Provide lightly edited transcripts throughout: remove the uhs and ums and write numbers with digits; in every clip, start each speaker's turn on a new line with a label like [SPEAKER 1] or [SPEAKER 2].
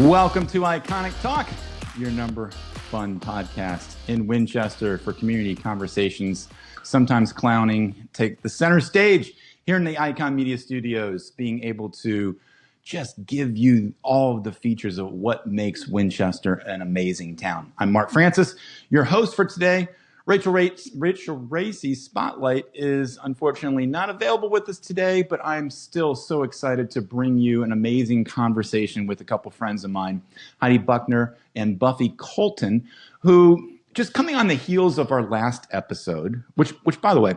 [SPEAKER 1] Welcome to Iconic Talk, your number fun podcast in Winchester for community conversations, sometimes clowning, take the center stage here in the Icon Media Studios, being able to just give you all of the features of what makes Winchester an amazing town. I'm Mark Francis, your host for today. Rachel Racy's Spotlight is unfortunately not available with us today, but I'm still so excited to bring you an amazing conversation with a couple friends of mine, Heidi Buckner and Buffie Kulton, who just coming on the heels of our last episode, which by the way,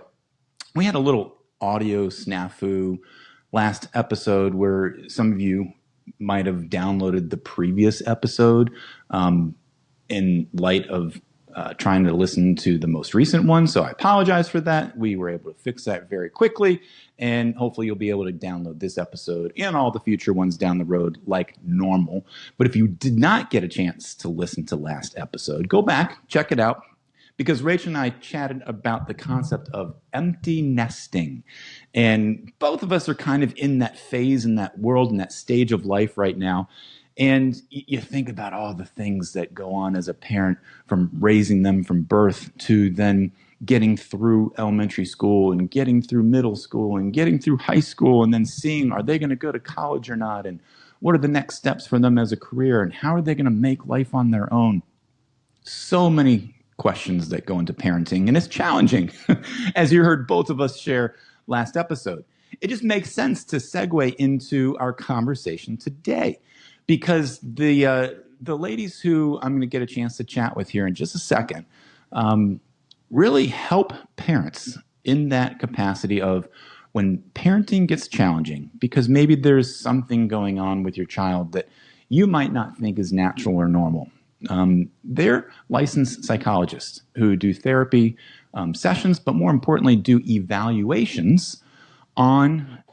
[SPEAKER 1] we had a little audio snafu last episode where some of you might have downloaded the previous episode in light of trying to listen to the most recent one. So I apologize for that. We were able to fix that very quickly, and hopefully you'll be able to download this episode and all the future ones down the road like normal. But if you did not get a chance to listen to last episode, go back, check it out, because Rachel and I chatted about the concept of empty nesting. And both of us are kind of in that phase, in that world, in that stage of life right now. And you think about all the things that go on as a parent, from raising them from birth to then getting through elementary school and getting through middle school and getting through high school, and then seeing, are they going to go to college or not? And what are the next steps for them as a career? And how are they going to make life on their own? So many questions that go into parenting, and it's challenging, as you heard both of us share last episode. It just makes sense to segue into our conversation today, because the ladies who I'm going to get a chance to chat with here in just a second really help parents in that capacity of when parenting gets challenging, because maybe there's something going on with your child that you might not think is natural or normal. They're licensed psychologists who do therapy sessions, but more importantly, do evaluations on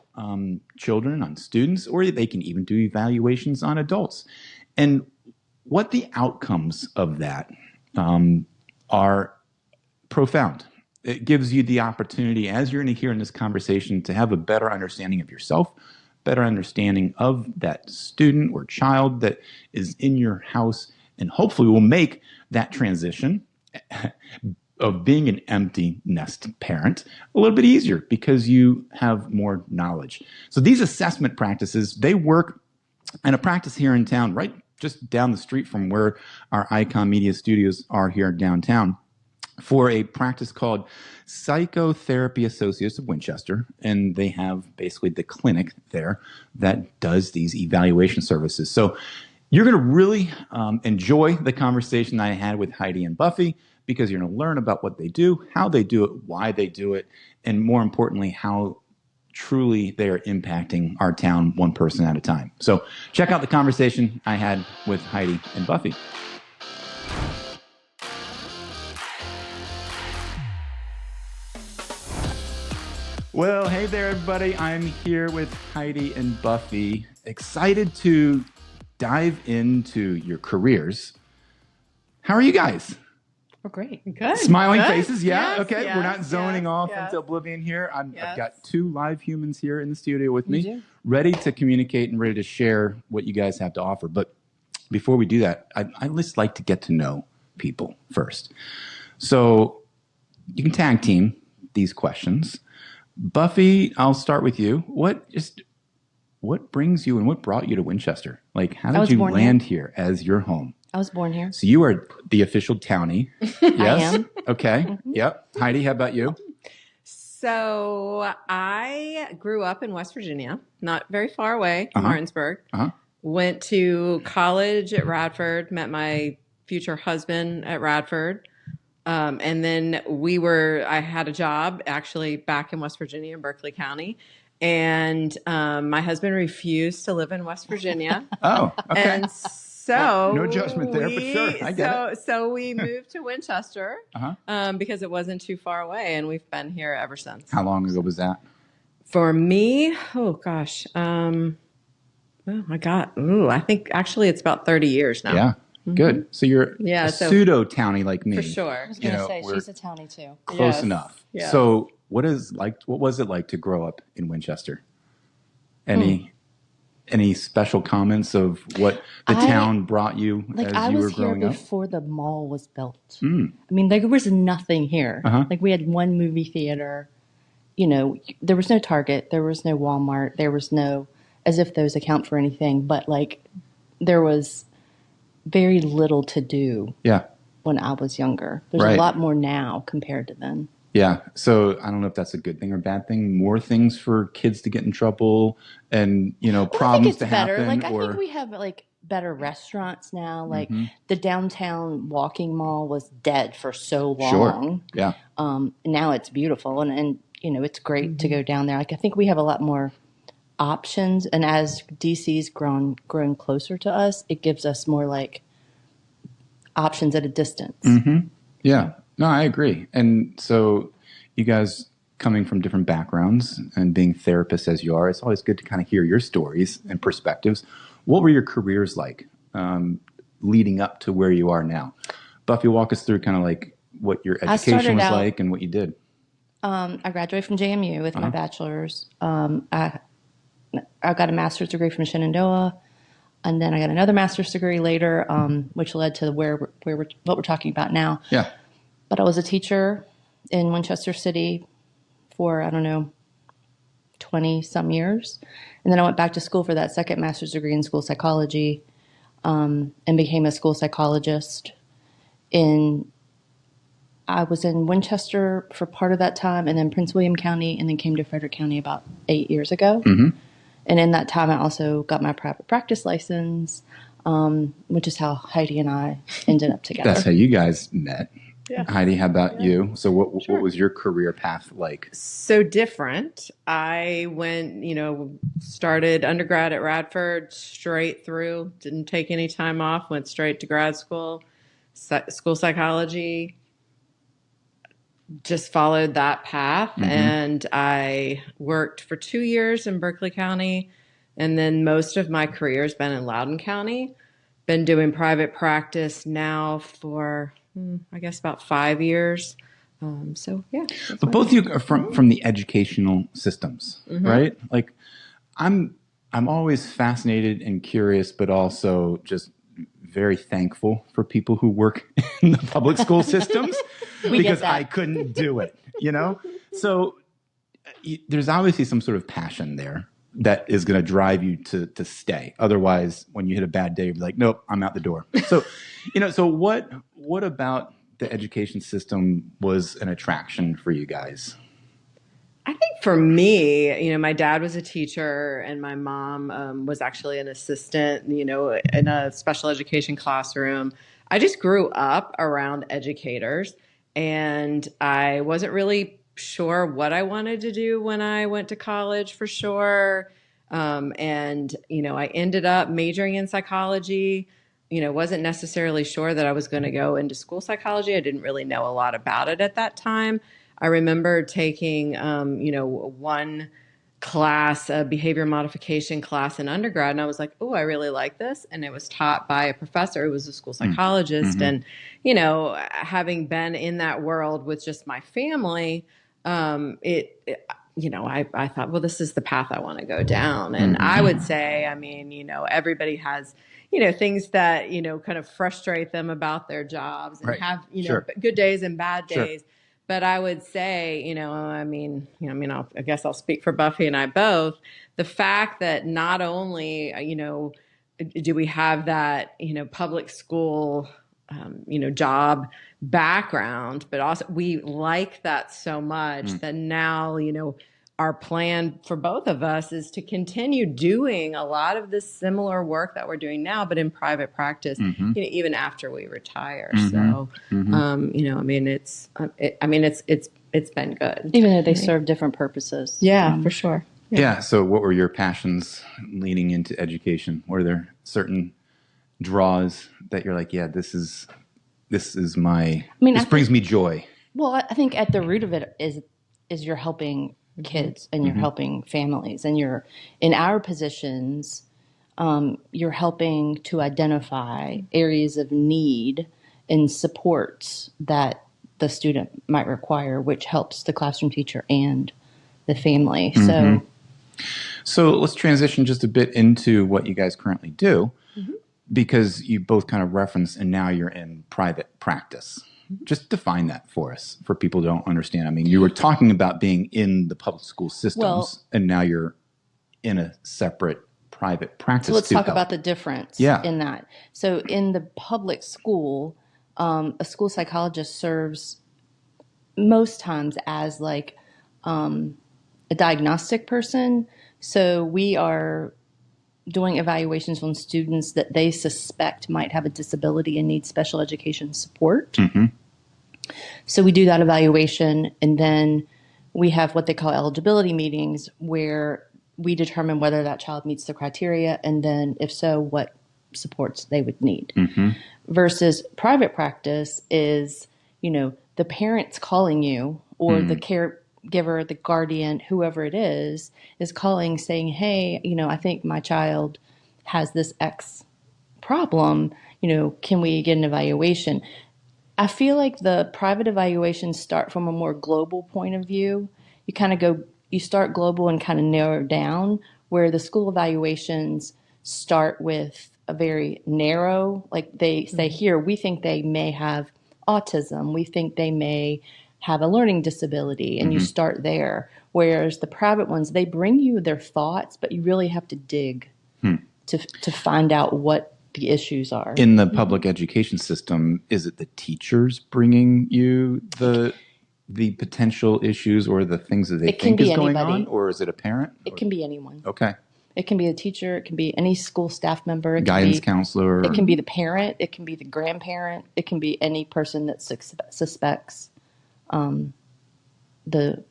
[SPEAKER 1] children, on students, or they can even do evaluations on adults. And what the outcomes of that are profound. It gives you the opportunity, as you're going to hear in this conversation, to have a better understanding of yourself, better understanding of that student or child that is in your house, and hopefully will make that transition of being an empty nest parent a little bit easier, because you have more knowledge. So these assessment practices, they work in a practice here in town, right just down the street from where our Icon Media Studios are here downtown, for a practice called Psychotherapy Associates of Winchester. And they have basically the clinic there that does these evaluation services. So you're going to really enjoy the conversation I had with Heidi and Buffie, because you're going to learn about what they do, how they do it, why they do it, and more importantly, how truly they are impacting our town one person at a time. So check out the conversation I had with Heidi and Buffie. Well, hey there, everybody. I'm here with Heidi and Buffie. Excited to dive into your careers. How are you guys?
[SPEAKER 2] Oh, great. Good.
[SPEAKER 1] Smiling
[SPEAKER 2] Good.
[SPEAKER 1] faces. Yeah.
[SPEAKER 2] Yes,
[SPEAKER 1] okay.
[SPEAKER 2] yes,
[SPEAKER 1] We're not zoning off
[SPEAKER 2] yes.
[SPEAKER 1] into oblivion here. I've
[SPEAKER 2] Yes.
[SPEAKER 1] got two live humans here in the studio with me,
[SPEAKER 2] do.
[SPEAKER 1] ready to communicate and ready to share what you guys have to offer. But before we do that, I just like to get to know people first. So you can tag team these questions. Buffie, I'll start with you. What brings you and what brought you to Winchester? Like, how did you land here as your home?
[SPEAKER 2] I was born here.
[SPEAKER 1] So you are the official townie. Yes?
[SPEAKER 2] I am.
[SPEAKER 1] Okay. Mm-hmm. Yep. Heidi, how about you?
[SPEAKER 3] So I grew up in West Virginia, not very far away from Martinsburg. Went to college at Radford, met my future husband at Radford. And then I had a job actually back in West Virginia in Berkeley County. And my husband refused to live in West Virginia.
[SPEAKER 1] Oh, okay.
[SPEAKER 3] And so
[SPEAKER 1] no judgment there, but sure, I get it.
[SPEAKER 3] So we moved to Winchester because it wasn't too far away, and we've been here ever since.
[SPEAKER 1] How long ago was that?
[SPEAKER 3] For me, oh gosh, I think actually it's about 30 years now.
[SPEAKER 1] Yeah, good. So you're a pseudo townie like me.
[SPEAKER 3] For sure.
[SPEAKER 2] I was going to say, she's a townie too.
[SPEAKER 1] Close enough.
[SPEAKER 3] Yes.
[SPEAKER 1] So what was it like to grow up in Winchester? Any any special comments of what the town brought you as you were growing up?
[SPEAKER 2] I was here before the mall was built. I mean, there was nothing here. Like we had one movie theater. You know, there was no Target, there was no Walmart, there was no, as if those account for anything, but like there was very little to do when I was younger. There's a lot more now compared to then.
[SPEAKER 1] Yeah. So I don't know if that's a good thing or bad thing. More things for kids to get in trouble and, you know, problems to happen.
[SPEAKER 2] Better. Like I think we have like better restaurants now. Like the downtown walking mall was dead for so long.
[SPEAKER 1] Yeah.
[SPEAKER 2] Now it's beautiful and you know, it's great to go down there. Like I think we have a lot more options, and as DC's grown closer to us, it gives us more like options at a distance.
[SPEAKER 1] Yeah. No, I agree. And so you guys coming from different backgrounds and being therapists as you are, it's always good to kind of hear your stories and perspectives. What were your careers like leading up to where you are now? Buffy, walk us through kind of like what your education was like and what you did.
[SPEAKER 2] I graduated from JMU with my bachelor's. I got a master's degree from Shenandoah, and then I got another master's degree later, which led to what we're talking about now.
[SPEAKER 1] Yeah.
[SPEAKER 2] But I was a teacher in Winchester City for, 20-some years. And then I went back to school for that second master's degree in school psychology and became a school psychologist. I was in Winchester for part of that time, and then Prince William County, and then came to Frederick County about 8 years ago. And in that time, I also got my private practice license, which is how Heidi and I ended up together.
[SPEAKER 1] That's how you guys met.
[SPEAKER 2] Yeah.
[SPEAKER 1] Heidi, how about you? So what was your career path like?
[SPEAKER 3] So different. I went, started undergrad at Radford, straight through, didn't take any time off, went straight to grad school, school psychology, just followed that path. And I worked for 2 years in Berkeley County. And then most of my career has been in Loudoun County. Been doing private practice now for, I guess, about 5 years. So, yeah.
[SPEAKER 1] But both of you are from the educational systems, right? Like, I'm always fascinated and curious, but also just very thankful for people who work in the public school systems because I couldn't do it, So there's obviously some sort of passion there that is going to drive you to stay. Otherwise, when you hit a bad day, you'll be like, nope, I'm out the door. So, so what about the education system was an attraction for you guys?
[SPEAKER 3] I think for me, my dad was a teacher and my mom was actually an assistant, in a special education classroom. I just grew up around educators and I wasn't really sure what I wanted to do when I went to college for sure. I ended up majoring in psychology, wasn't necessarily sure that I was going to go into school psychology. I didn't really know a lot about it at that time. I remember taking, one class, a behavior modification class in undergrad, and I was like, oh, I really like this. And it was taught by a professor who was a school psychologist. And, having been in that world with just my family, I thought, well, this is the path I want to go down. And I would say, everybody has, things that, kind of frustrate them about their jobs and have, good days and bad days. But I would say, I guess I'll speak for Buffy and I both. The fact that not only, do we have that, public school, job background, but also we like that so much that now, our plan for both of us is to continue doing a lot of this similar work that we're doing now, but in private practice, even after we retire. So, it's been good.
[SPEAKER 2] Even though they serve different purposes.
[SPEAKER 3] Yeah, for sure.
[SPEAKER 1] Yeah. So what were your passions leading into education? Were there certain draws that you're like, yeah, this is my, this brings me joy?
[SPEAKER 2] Well, I think at the root of it is you're helping kids and you're helping families and you're in our positions, you're helping to identify areas of need and supports that the student might require, which helps the classroom teacher and the family.
[SPEAKER 1] So let's transition just a bit into what you guys currently do, because you both kind of reference, and now you're in private practice. Just define that for us, for people who don't understand. I mean, you were talking about being in the public school systems, and now you're in a separate private practice.
[SPEAKER 2] So let's talk about the difference in that. So in the public school, a school psychologist serves most times as like a diagnostic person. So we are doing evaluations on students that they suspect might have a disability and need special education support. So we do that evaluation, and then we have what they call eligibility meetings, where we determine whether that child meets the criteria, and then if so, what supports they would need. Versus private practice is, the parents calling you, or the caregiver, the guardian, whoever it is calling saying, hey, I think my child has this X problem, can we get an evaluation? I feel like the private evaluations start from a more global point of view. You start global and kind of narrow down, where the school evaluations start with a very narrow, like they say here, we think they may have autism. We think they may have a learning disability, and you start there. Whereas the private ones, they bring you their thoughts, but you really have to dig to find out what the issues are.
[SPEAKER 1] In the public education system, is it the teachers bringing you the potential issues or the things that they think is going on, or is it a parent?
[SPEAKER 2] It can be anyone.
[SPEAKER 1] Okay.
[SPEAKER 2] It can be a teacher. It can be any school staff member.
[SPEAKER 1] Guidance counselor.
[SPEAKER 2] It can be the parent. It can be the grandparent. It can be any person that suspects the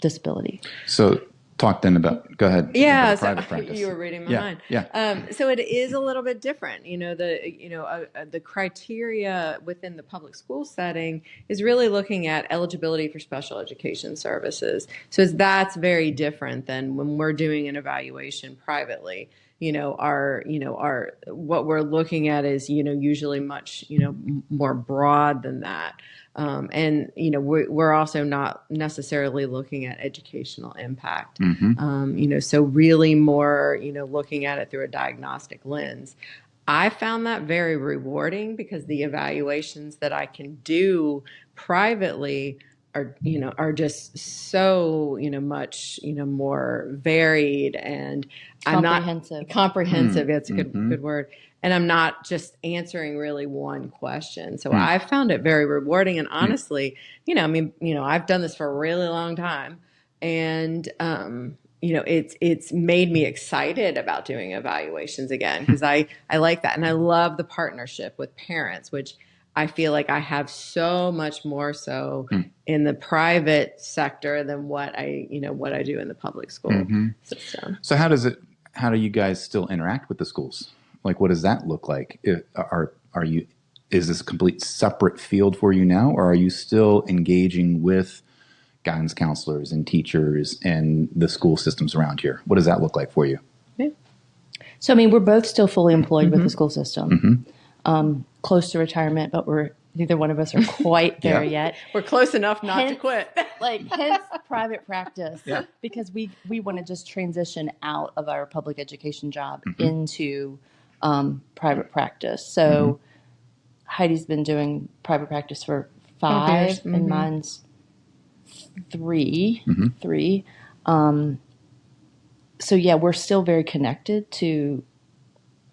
[SPEAKER 2] disability. So
[SPEAKER 1] talk then about, go ahead.
[SPEAKER 3] Yeah, so you were reading my mind.
[SPEAKER 1] Yeah.
[SPEAKER 3] So it is a little bit different. The criteria within the public school setting is really looking at eligibility for special education services. So that's very different than when we're doing an evaluation privately. Our what we're looking at is, usually much, more broad than that. We're also not necessarily looking at educational impact. So really more, looking at it through a diagnostic lens. I found that very rewarding, because the evaluations that I can do privately are just so, much, more varied, and comprehensive. That's a good word. And I'm not just answering really one question. So I found it very rewarding. And honestly, I've done this for a really long time, and, it's made me excited about doing evaluations again, because I like that. And I love the partnership with parents, which I feel like I have so much more so in the private sector than what I do in the public school system.
[SPEAKER 1] So how do you guys still interact with the schools? Like, what does that look like? Is this a complete separate field for you now, or are you still engaging with guidance counselors and teachers and the school systems around here? What does that look like for you?
[SPEAKER 2] Yeah. So, we're both still fully employed with the school system. Close to retirement, but neither one of us are quite there yet.
[SPEAKER 3] We're close enough not to quit.
[SPEAKER 2] Hence private practice, because we want to just transition out of our public education job into private practice. So Heidi's been doing private practice for 5 years, and mine's 3. So we're still very connected to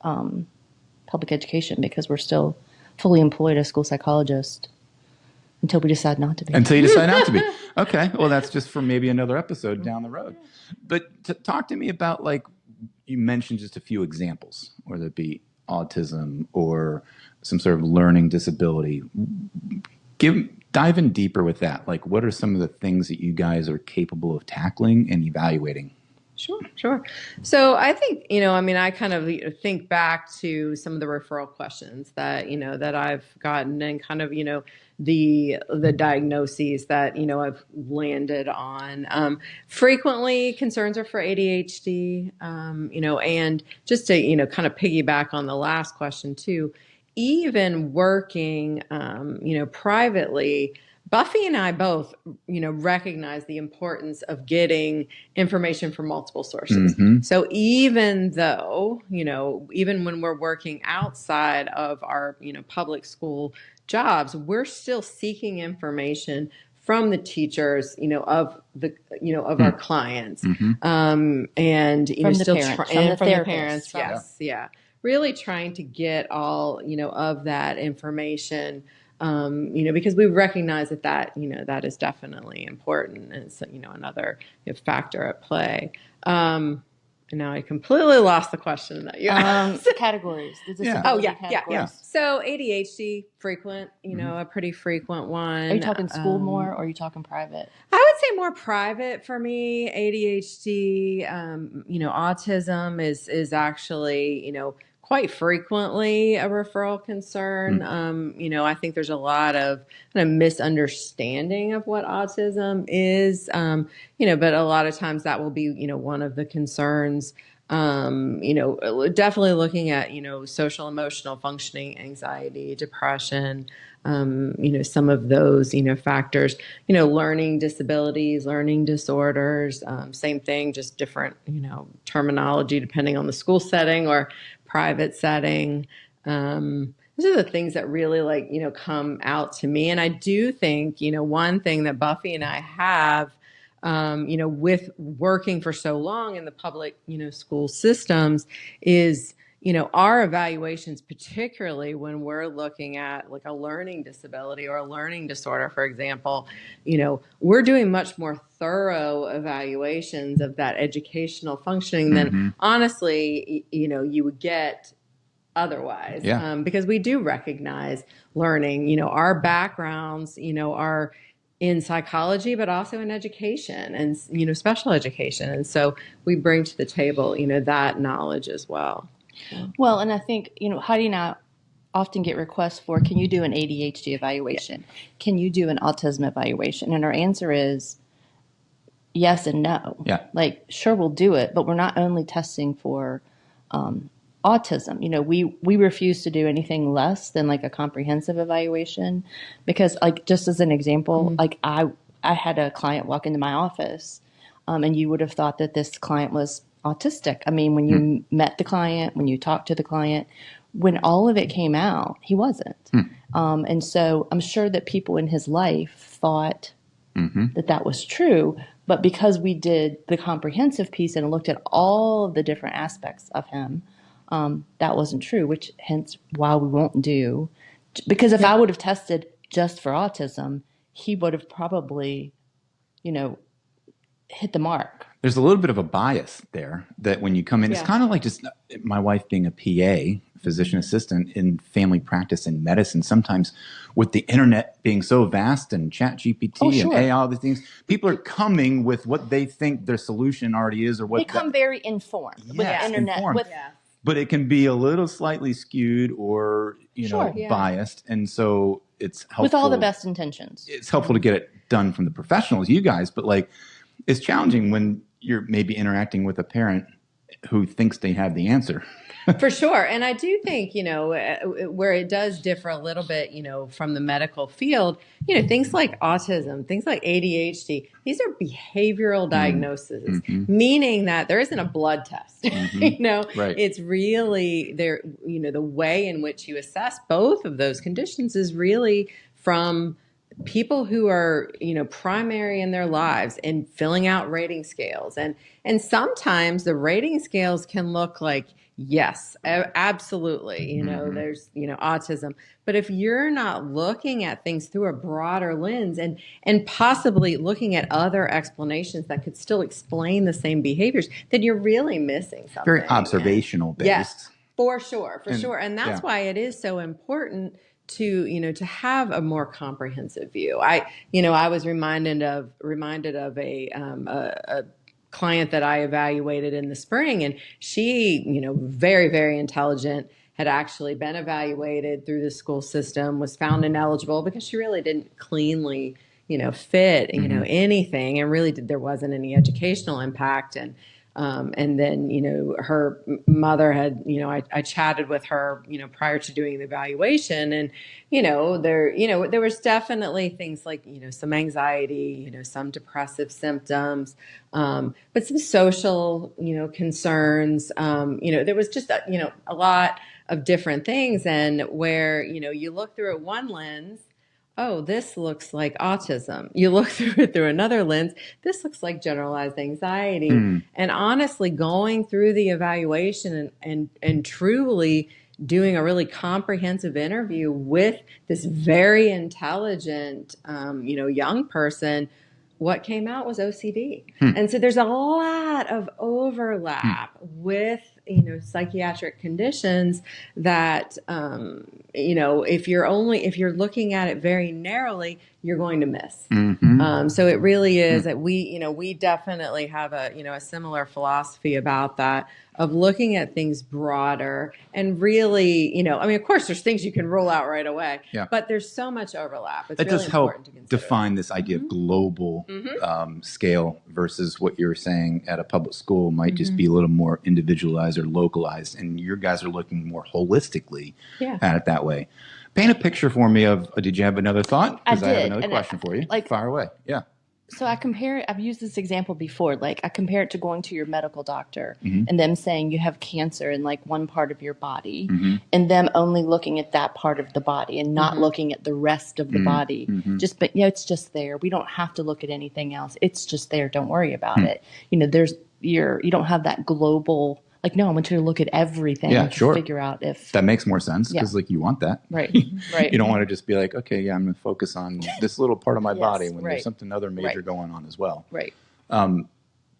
[SPEAKER 2] public education, because we're still fully employed as school psychologists until we decide not to be.
[SPEAKER 1] Until you decide not to be. Okay. Well, that's just for maybe another episode down the road. But talk to me about, like, you mentioned just a few examples, whether it be autism or some sort of learning disability. Dive in deeper with that. Like, what are some of the things that you guys are capable of tackling and evaluating?
[SPEAKER 3] Sure. So I think, I kind of think back to some of the referral questions that, that I've gotten, and kind of, the diagnoses that, I've landed on. Frequently concerns are for ADHD, and just to, kind of piggyback on the last question too, even working, privately, Buffy and I both, recognize the importance of getting information from multiple sources. So even though, even when we're working outside of our, public school jobs, we're still seeking information from the teachers, of the, of our clients, and
[SPEAKER 2] from the
[SPEAKER 3] still
[SPEAKER 2] parents,
[SPEAKER 3] from the parents, yes, yeah, really trying to get all, of that information, because we recognize that that is definitely important, and it's another factor at play. And now I completely lost the question that you asked.
[SPEAKER 2] Categories.
[SPEAKER 3] Yeah. So ADHD, frequent, a pretty frequent one.
[SPEAKER 2] Are you talking school more, or are you talking private?
[SPEAKER 3] I would say more private for me. ADHD, autism is actually, quite frequently a referral concern. I think there's a lot of kind of misunderstanding of what autism is, but a lot of times that will be, one of the concerns. Definitely looking at, social emotional functioning, anxiety, depression, some of those, factors, learning disabilities, learning disorders, same thing, just different, terminology depending on the school setting or private setting. These are the things that really come out to me. And I do think, one thing that Buffy and I have, with working for so long in the public, school systems is, our evaluations, particularly when we're looking at like a learning disability or a learning disorder, for example, we're doing much more thorough evaluations of that educational functioning than honestly, you would get otherwise. Because we do recognize learning, our backgrounds, are in psychology, but also in education and, special education. And so we bring to the table, that knowledge as well.
[SPEAKER 2] Well, and I think, Heidi and I often get requests for, can you do an ADHD evaluation? Can you do an autism evaluation? And our answer is yes and no. Like, sure, we'll do it, but we're not only testing for autism. We refuse to do anything less than like a comprehensive evaluation because, like, just as an example, like I had a client walk into my office, and you would have thought that this client was autistic. I mean, when you met the client, when you talked to the client, when all of it came out, he wasn't. And so I'm sure that people in his life thought that was true. But because we did the comprehensive piece and looked at all of the different aspects of him, that wasn't true, which hence why we won't do. Because if I would have tested just for autism, he would have probably, hit the mark.
[SPEAKER 1] There's a little bit of a bias there that when you come in, it's kind of like just my wife being a PA, physician assistant in family practice and medicine. Sometimes with the internet being so vast and ChatGPT and AI, all these things, people are coming with what they think their solution already is or what
[SPEAKER 2] they come very informed with the internet.
[SPEAKER 1] But it can be a little slightly skewed or, biased. And so it's helpful.
[SPEAKER 2] With all the best intentions.
[SPEAKER 1] It's helpful to get it done from the professionals, you guys. But like, it's challenging when you're maybe interacting with a parent who thinks they have the answer.
[SPEAKER 3] For sure. And I do think, where it does differ a little bit, from the medical field, things like autism, things like ADHD, these are behavioral diagnoses, meaning that there isn't a blood test. It's really there, the way in which you assess both of those conditions is really from people who are, primary in their lives and filling out rating scales. And sometimes the rating scales can look like, yes, absolutely. There's, autism. But if you're not looking at things through a broader lens and possibly looking at other explanations that could still explain the same behaviors, then you're really missing something.
[SPEAKER 1] Very observational based.
[SPEAKER 3] Yes, for sure. And that's why it is so important to have a more comprehensive view. I was reminded of a client that I evaluated in the spring, and she, very, very intelligent, had actually been evaluated through the school system, was found ineligible because she really didn't cleanly, fit, anything, and really there wasn't any educational impact. And And then, her mother had, I chatted with her, prior to doing the evaluation, and, there was definitely things like, some anxiety, some depressive symptoms, but some social, concerns, there was just, a lot of different things. And where, you look through it one lens, oh, this looks like autism. You look through it through another lens, this looks like generalized anxiety. And honestly, going through the evaluation and truly doing a really comprehensive interview with this very intelligent, young person, what came out was OCD. And so there's a lot of overlap with, psychiatric conditions that, if you're looking at it very narrowly, you're going to miss. So it really is that we definitely have a similar philosophy about that, of looking at things broader and really, of course there's things you can roll out right away, but there's so much overlap. It's
[SPEAKER 1] that
[SPEAKER 3] really
[SPEAKER 1] does help
[SPEAKER 3] important to consider.
[SPEAKER 1] Define this idea of global scale versus what you're saying at a public school might just be a little more individualized or localized, and your guys are looking more holistically at it that way. Paint a picture for me of, did you have another thought? Because I have another question for you. Fire away. Yeah.
[SPEAKER 2] So I've used this example before, like I compare it to going to your medical doctor and them saying you have cancer in like one part of your body and them only looking at that part of the body and not looking at the rest of the body. But it's just there. We don't have to look at anything else. It's just there. Don't worry about it. You don't have that global, like, no, I want you to look at everything to figure out if
[SPEAKER 1] that makes more sense, because you want that.
[SPEAKER 2] Right.
[SPEAKER 1] You don't want to just be like, okay, I'm going to focus on this little part of my body when there's something other major going on as well.
[SPEAKER 2] Right.
[SPEAKER 1] Paint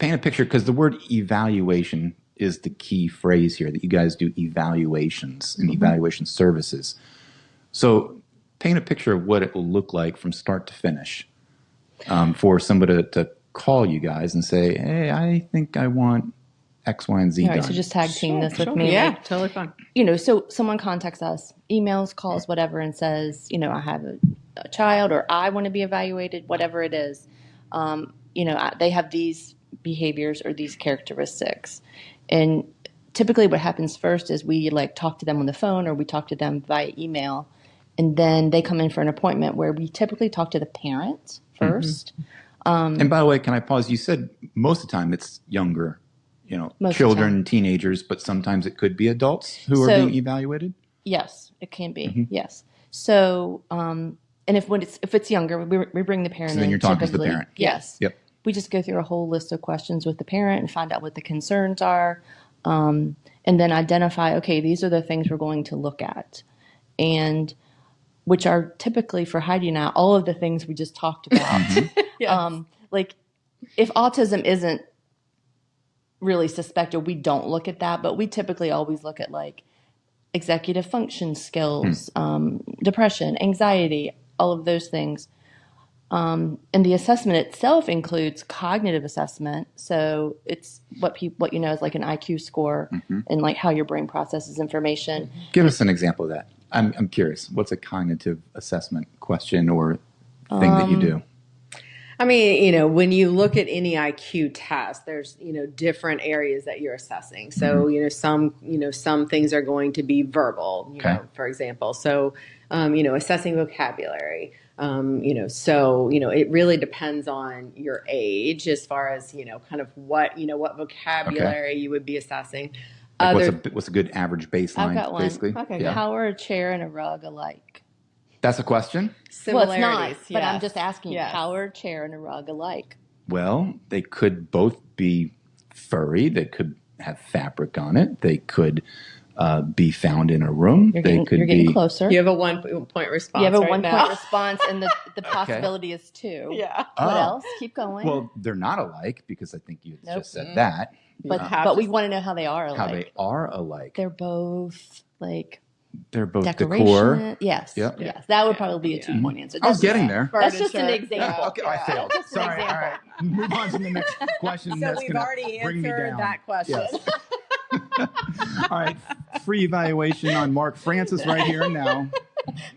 [SPEAKER 1] a picture, because the word evaluation is the key phrase here, that you guys do evaluations and evaluation services. So paint a picture of what it will look like from start to finish for somebody to call you guys and say, hey, I think I want X, Y, and Z
[SPEAKER 2] All right,
[SPEAKER 1] done.
[SPEAKER 2] so just tag team this with me.
[SPEAKER 3] Yeah, totally fine.
[SPEAKER 2] So someone contacts us, emails, calls, whatever, and says, I have a child, or I want to be evaluated, whatever it is. They have these behaviors or these characteristics. And typically what happens first is we talk to them on the phone, or we talk to them via email. And then they come in for an appointment where we typically talk to the parent first.
[SPEAKER 1] And by the way, can I pause? You said most of the time it's younger, children, teenagers, but sometimes it could be adults who are being evaluated?
[SPEAKER 2] Yes, it can be. Yes. So, and if it's younger, we bring the parent in.
[SPEAKER 1] So then you're talking to the parent.
[SPEAKER 2] Yes.
[SPEAKER 1] Yep.
[SPEAKER 2] We just go through a whole list of questions with the parent and find out what the concerns are, and then identify, okay, these are the things we're going to look at, and which are typically, for Heidi and I, all of the things we just talked about. If autism isn't really suspected, we don't look at that, but we typically always look at executive function skills, depression, anxiety, all of those things. And the assessment itself includes cognitive assessment. So it's what you know is like an IQ score and how your brain processes information.
[SPEAKER 1] Give us an example of that. I'm curious. What's a cognitive assessment question or thing that you do?
[SPEAKER 3] I mean, when you look at any IQ test, there's, different areas that you're assessing. So, some things are going to be verbal, for example. So, assessing vocabulary, it really depends on your age as far as, kind of what vocabulary you would be assessing.
[SPEAKER 1] What's a good average baseline,
[SPEAKER 2] I've got one.
[SPEAKER 1] basically?
[SPEAKER 3] Okay.
[SPEAKER 1] Yeah.
[SPEAKER 2] How are a chair and a rug alike?
[SPEAKER 1] That's a question?
[SPEAKER 2] Well, it's not,
[SPEAKER 3] Similarities,
[SPEAKER 2] but I'm
[SPEAKER 3] yes.
[SPEAKER 2] just asking you,
[SPEAKER 3] Yes.
[SPEAKER 2] how are a chair and a rug alike?
[SPEAKER 1] Well, they could both be furry. They could have fabric on it. They could be found in a room.
[SPEAKER 2] You're getting closer.
[SPEAKER 3] You have a 1 point response.
[SPEAKER 2] You have a
[SPEAKER 3] right
[SPEAKER 2] 1
[SPEAKER 3] now.
[SPEAKER 2] point response, and the possibility is 2.
[SPEAKER 3] Yeah.
[SPEAKER 2] What else? Keep going.
[SPEAKER 1] Well, they're not alike, because I think you just said that.
[SPEAKER 2] but we want to know how they are alike.
[SPEAKER 1] How they are alike.
[SPEAKER 2] They're both
[SPEAKER 1] They're both
[SPEAKER 2] decoration.
[SPEAKER 1] decor.
[SPEAKER 2] Yes.
[SPEAKER 1] Yep.
[SPEAKER 2] Yes. That would probably be a 2 point answer.
[SPEAKER 1] I was getting there.
[SPEAKER 2] That's just an
[SPEAKER 3] Furniture.
[SPEAKER 2] example.
[SPEAKER 1] Okay, I failed.
[SPEAKER 2] Just an
[SPEAKER 1] Sorry. All
[SPEAKER 2] example.
[SPEAKER 1] right. Move on to the next question.
[SPEAKER 3] So
[SPEAKER 1] That's
[SPEAKER 3] we've
[SPEAKER 1] gonna
[SPEAKER 3] already
[SPEAKER 1] bring me
[SPEAKER 3] answered
[SPEAKER 1] down.
[SPEAKER 3] that question.
[SPEAKER 1] Yes. All right. Free evaluation on Mark Francis right here and now.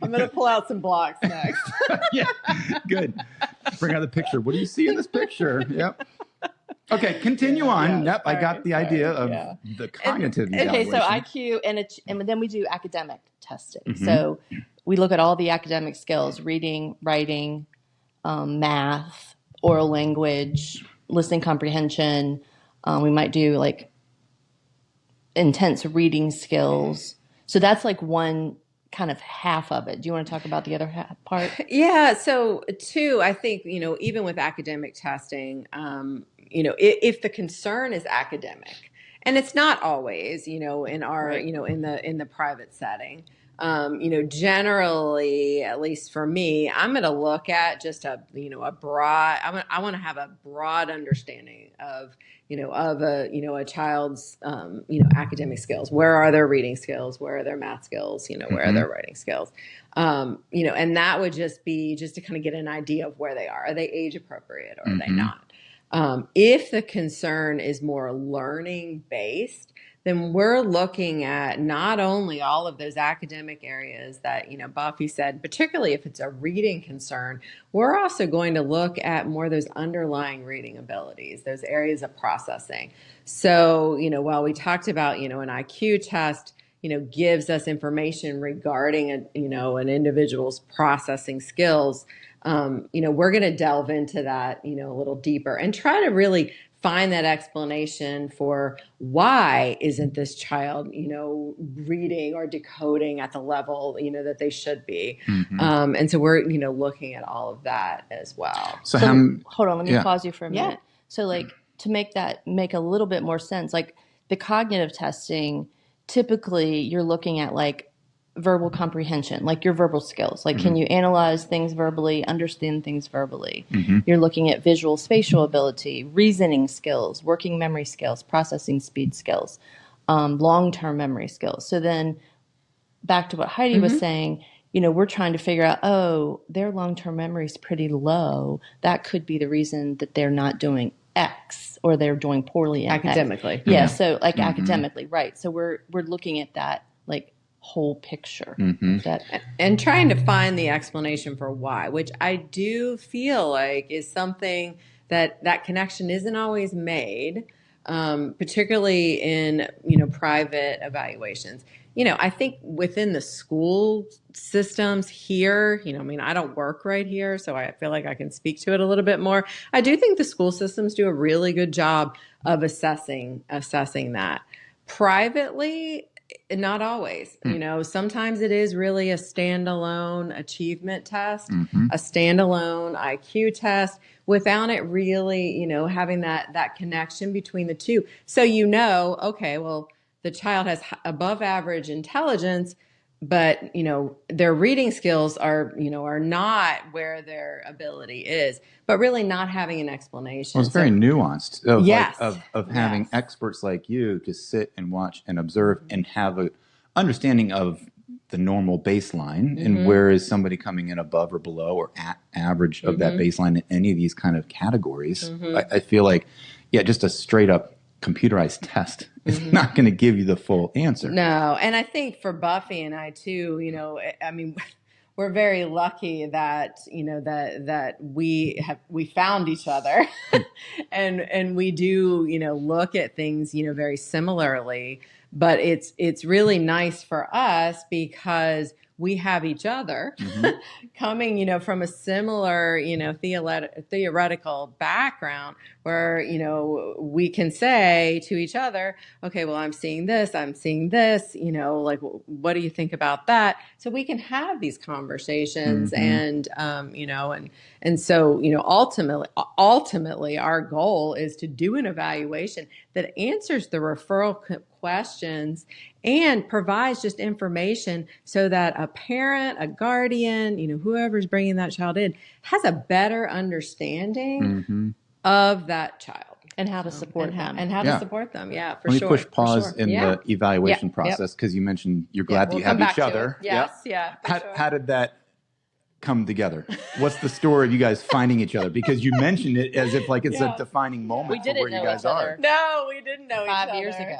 [SPEAKER 3] I'm going to pull out some blocks next.
[SPEAKER 1] Yeah. Good. Bring out the picture. What do you see in this picture? Yep. Okay, continue on.
[SPEAKER 2] Yeah,
[SPEAKER 1] Yep, I got the idea of the cognitive evaluation.
[SPEAKER 2] Okay, so IQ, and then we do academic testing. So we look at all the academic skills: reading, writing, math, oral language, listening comprehension. We might do like intense reading skills. So that's like one kind of half of it. Do you want to talk about the other part?
[SPEAKER 3] Yeah. So two, I think, even with academic testing, if the concern is academic, and it's not always, in our,
[SPEAKER 2] Right.
[SPEAKER 3] in the private setting, generally, at least for me, I'm going to look at just a broad, I want to have a broad understanding of, a child's, academic skills. Where are their reading skills? Where are their math skills? Where are their writing skills? And that would just be just to kind of get an idea of where they are. Are they age appropriate or are they not? If the concern is more learning based, then we're looking at not only all of those academic areas that, Buffy said, particularly if it's a reading concern, we're also going to look at more of those underlying reading abilities, those areas of processing. So, while we talked about, an IQ test, gives us information regarding, an individual's processing skills, we're going to delve into that, a little deeper and try to really find that explanation for why isn't this child, reading or decoding at the level, that they should be. And so we're, looking at all of that as well.
[SPEAKER 1] So
[SPEAKER 2] hold on, let me pause you for a minute.
[SPEAKER 3] Yeah.
[SPEAKER 2] So like to make that make a little bit more sense, like the cognitive testing, typically you're looking at like verbal comprehension, like your verbal skills. Like, can you analyze things verbally, understand things verbally? You're looking at visual spatial ability, reasoning skills, working memory skills, processing speed skills, long-term memory skills. So then back to what Heidi was saying, we're trying to figure out, oh, their long-term memory is pretty low. That could be the reason that they're not doing X or they're doing poorly in
[SPEAKER 3] Academically.
[SPEAKER 2] X. Yeah, so like academically, right. So we're looking at that like whole picture.
[SPEAKER 3] And trying to find the explanation for why, which I do feel like is something that connection isn't always made, particularly in, private evaluations. I think within the school systems here, I don't work right here, so I feel like I can speak to it a little bit more. I do think the school systems do a really good job of assessing that. Privately, not always. Sometimes it is really a standalone achievement test, a standalone IQ test, without it really, having that connection between the two. So okay, well, the child has above average intelligence, but their reading skills are not where their ability is, but really not having an explanation.
[SPEAKER 1] Well, it's very nuanced of,
[SPEAKER 3] yes.
[SPEAKER 1] of having experts like you to sit and watch and observe and have a understanding of the normal baseline and where is somebody coming in above or below or at average of that baseline in any of these kind of categories. I feel like, just a straight up computerized test is not going to give you the full answer.
[SPEAKER 3] No. And I think for Buffy and I too, we're very lucky that, that we found each other and we do, look at things, very similarly, but it's really nice for us because we have each other coming, from a similar, theoretical background where, we can say to each other, okay, well, I'm seeing this, like, what do you think about that? So we can have these conversations and so, ultimately our goal is to do an evaluation that answers the referral questions and provides just information so that a parent, a guardian, whoever's bringing that child in has a better understanding of that child.
[SPEAKER 2] And how to support them.
[SPEAKER 3] And how to support them. Yeah, for
[SPEAKER 1] Let
[SPEAKER 3] sure.
[SPEAKER 1] me push pause in
[SPEAKER 3] Yeah.
[SPEAKER 1] the evaluation process because you mentioned you're glad that you have each other.
[SPEAKER 3] Yes, yeah.
[SPEAKER 1] How did that come together? What's the story of you guys finding each other? Because you mentioned it as if like it's a defining moment
[SPEAKER 2] We
[SPEAKER 1] for
[SPEAKER 2] didn't
[SPEAKER 1] where you
[SPEAKER 2] know
[SPEAKER 1] guys
[SPEAKER 2] each other.
[SPEAKER 1] are.
[SPEAKER 3] No, we didn't know
[SPEAKER 2] 5 years ago.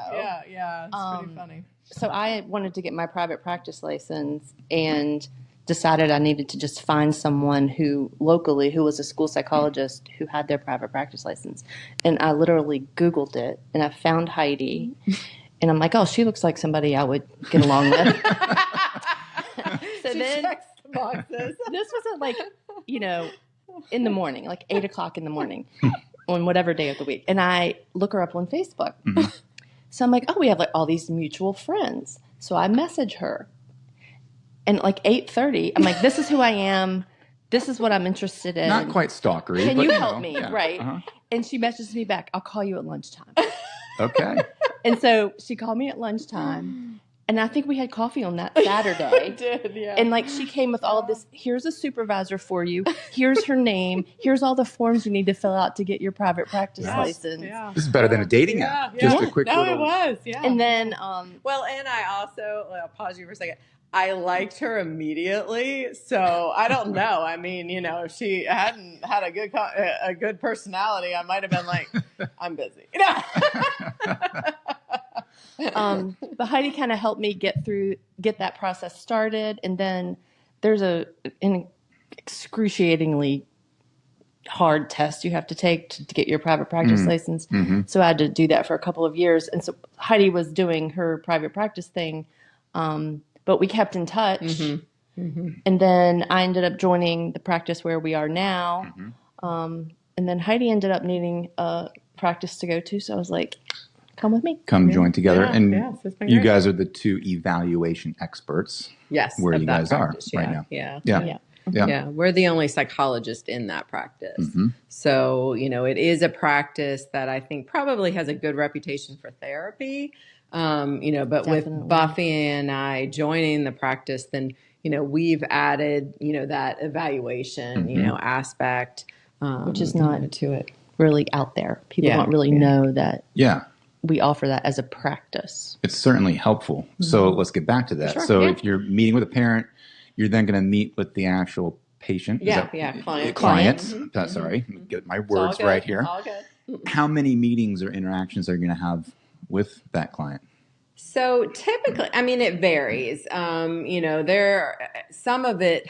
[SPEAKER 3] Yeah, it's pretty funny.
[SPEAKER 2] So I wanted to get my private practice license, and decided I needed to just find someone who was a school psychologist who had their private practice license. And I literally Googled it and I found Heidi and I'm like, oh, she looks like somebody I would get along with. So then
[SPEAKER 3] checks the boxes.
[SPEAKER 2] This was like, in the morning, like 8:00 in the morning on whatever day of the week. And I look her up on Facebook. Mm-hmm. So I'm like, oh, we have like all these mutual friends. So I message her. And like 8:30, I'm like, this is who I am. This is what I'm interested in.
[SPEAKER 1] Not quite stalkery.
[SPEAKER 2] Can you help me?
[SPEAKER 1] Yeah.
[SPEAKER 2] Right.
[SPEAKER 1] Uh-huh.
[SPEAKER 2] And she messages me back, I'll call you at lunchtime.
[SPEAKER 1] Okay.
[SPEAKER 2] And so she called me at lunchtime. And I think we had coffee on that Saturday.
[SPEAKER 3] We did, yeah.
[SPEAKER 2] And like she came with all of this, here's a supervisor for you. Here's her name. Here's all the forms you need to fill out to get your private practice license.
[SPEAKER 3] Yeah.
[SPEAKER 1] This is better than a dating app.
[SPEAKER 3] Yeah.
[SPEAKER 1] Just a quick little...
[SPEAKER 3] it was, yeah.
[SPEAKER 2] And then...
[SPEAKER 3] well, and I also, I'll pause you for a second. I liked her immediately, so I don't know. I mean, if she hadn't had a good personality, I might have been like, I'm busy.
[SPEAKER 2] But Heidi kind of helped me get that process started, and then there's an excruciatingly hard test you have to take to get your private practice license. Mm-hmm. So I had to do that for a couple of years, and so Heidi was doing her private practice thing. But we kept in touch. Mm-hmm. Mm-hmm. And then I ended up joining the practice where we are now. Mm-hmm. And then Heidi ended up needing a practice to go to. So I was like, come with me.
[SPEAKER 1] Come join together.
[SPEAKER 3] Yeah,
[SPEAKER 1] and you
[SPEAKER 3] great.
[SPEAKER 1] guys are the two evaluation experts.
[SPEAKER 3] Yes.
[SPEAKER 1] Where you guys practice, are right now.
[SPEAKER 3] Yeah. We're the only psychologist in that practice. Mm-hmm. So, it is a practice that I think probably has a good reputation for therapy. But definitely. With Buffy and I joining the practice, then, we've added, that evaluation, aspect.
[SPEAKER 2] Which is not
[SPEAKER 3] to it.
[SPEAKER 2] Really out there. People don't really know that.
[SPEAKER 1] Yeah.
[SPEAKER 2] We offer that as a practice.
[SPEAKER 1] It's certainly helpful. Mm-hmm. So let's get back to that. Sure. So if you're meeting with a parent, you're then going to meet with the actual patient.
[SPEAKER 3] Client.
[SPEAKER 1] Mm-hmm. Sorry, get my words right here.
[SPEAKER 3] All good.
[SPEAKER 1] How many meetings or interactions are you going to have with that client?
[SPEAKER 3] So typically, it varies. Some of it,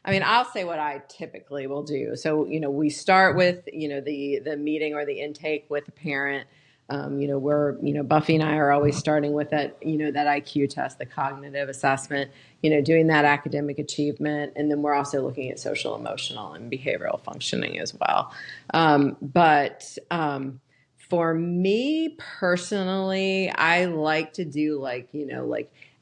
[SPEAKER 3] I'll say what I typically will do. So, we start with, the meeting or the intake with the parent. Buffy and I are always starting with that, that IQ test, the cognitive assessment, doing that academic achievement. And then we're also looking at social, emotional, and behavioral functioning as well. For me personally, I like to do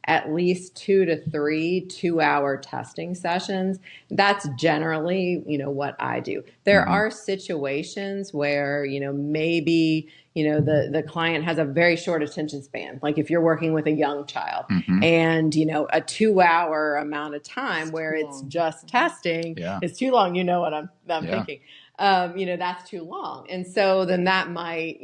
[SPEAKER 3] at least 2 to 3 2-hour testing sessions. That's generally, what I do. There are situations where, maybe, the client has a very short attention span. Like if you're working with a young child and, a 2-hour amount of time where it's just testing is too long. You know what I'm thinking. That's too long. And so then that may